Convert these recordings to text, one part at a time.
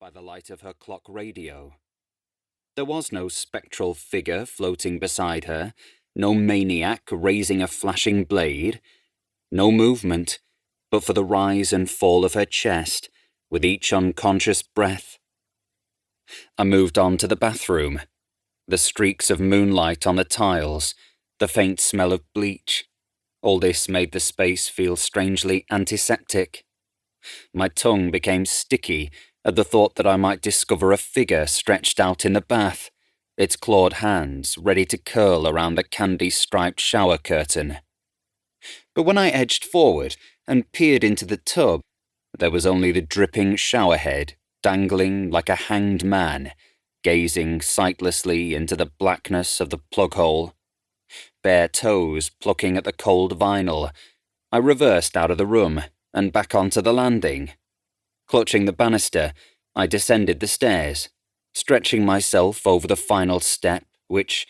by the light of her clock radio. There was no spectral figure floating beside her, no maniac raising a flashing blade, no movement, but for the rise and fall of her chest with each unconscious breath. I moved on to the bathroom. The streaks of moonlight on the tiles, the faint smell of bleach. All this made the space feel strangely antiseptic. My tongue became sticky at the thought that I might discover a figure stretched out in the bath, its clawed hands ready to curl around the candy-striped shower curtain. But when I edged forward and peered into the tub, there was only the dripping showerhead dangling like a hanged man, gazing sightlessly into the blackness of the plug hole. Bare toes plucking at the cold vinyl, I reversed out of the room and back onto the landing. Clutching the banister, I descended the stairs, stretching myself over the final step, which,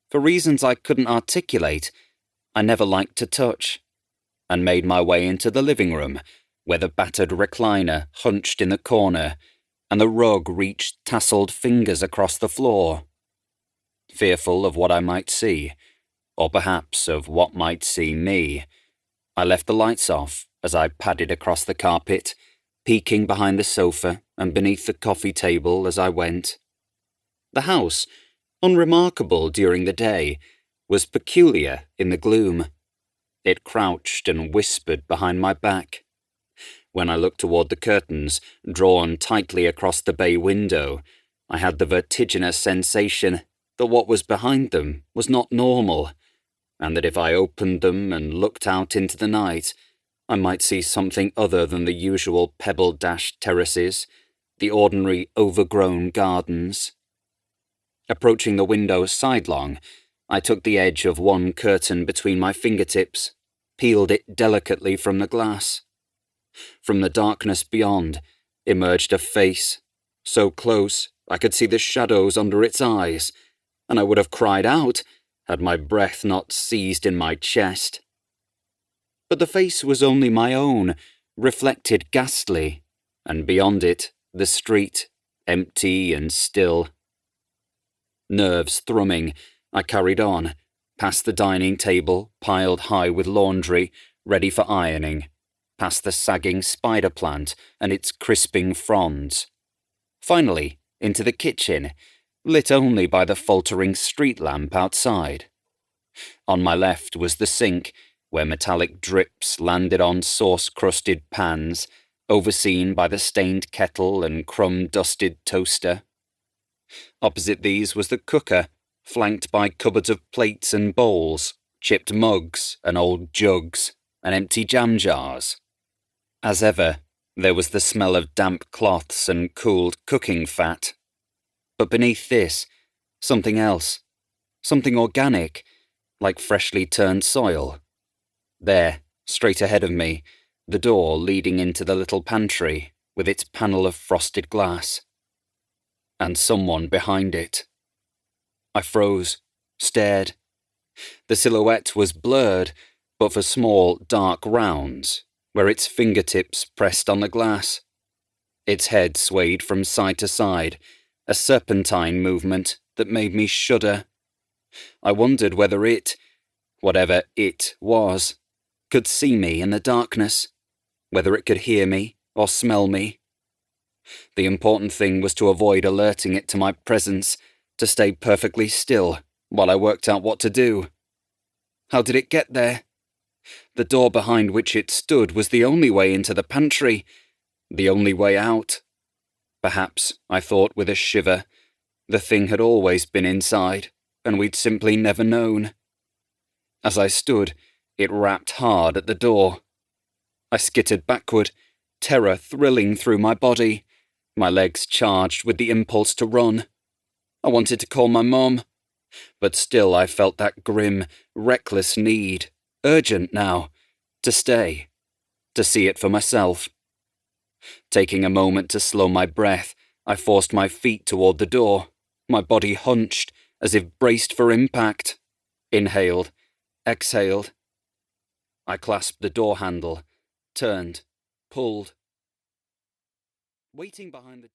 for reasons I couldn't articulate, I never liked to touch, and made my way into the living room, where the battered recliner hunched in the corner, and the rug reached tasseled fingers across the floor. Fearful of what I might see, or perhaps of what might see me, I left the lights off as I padded across the carpet, peeking behind the sofa and beneath the coffee table as I went. The house, unremarkable during the day, was peculiar in the gloom. It crouched and whispered behind my back. When I looked toward the curtains, drawn tightly across the bay window, I had the vertiginous sensation that what was behind them was not normal, and that if I opened them and looked out into the night, I might see something other than the usual pebble-dashed terraces, the ordinary overgrown gardens. Approaching the window sidelong, I took the edge of one curtain between my fingertips, peeled it delicately from the glass. From the darkness beyond emerged a face, so close I could see the shadows under its eyes, and I would have cried out had my breath not seized in my chest. But the face was only my own, reflected ghastly, and beyond it, the street, empty and still. Nerves thrumming, I carried on, past the dining table, piled high with laundry, ready for ironing, past the sagging spider plant and its crisping fronds. Finally, into the kitchen, lit only by the faltering street lamp outside. On my left was the sink, where metallic drips landed on sauce-crusted pans, overseen by the stained kettle and crumb-dusted toaster. Opposite these was the cooker, flanked by cupboards of plates and bowls, chipped mugs and old jugs, and empty jam jars. As ever, there was the smell of damp cloths and cooled cooking fat. But beneath this, something else, something organic, like freshly turned soil. There, straight ahead of me, the door leading into the little pantry, with its panel of frosted glass. And someone behind it. I froze, stared. The silhouette was blurred, but for small, dark rounds, where its fingertips pressed on the glass. Its head swayed from side to side, a serpentine movement that made me shudder. I wondered whether it, whatever it was, could see me in the darkness, whether it could hear me or smell me. The important thing was to avoid alerting it to my presence, to stay perfectly still while I worked out what to do. How did it get there? The door behind which it stood was the only way into the pantry, the only way out. Perhaps, I thought with a shiver, the thing had always been inside, and we'd simply never known. As I stood, it rapped hard at the door. I skittered backward, terror thrilling through my body, my legs charged with the impulse to run. I wanted to call my mum, but still I felt that grim, reckless need, urgent now, to stay, to see it for myself. Taking a moment to slow my breath, I forced my feet toward the door, my body hunched, as if braced for impact. Inhaled, exhaled. I clasped the door handle, turned, pulled. Waiting behind the door.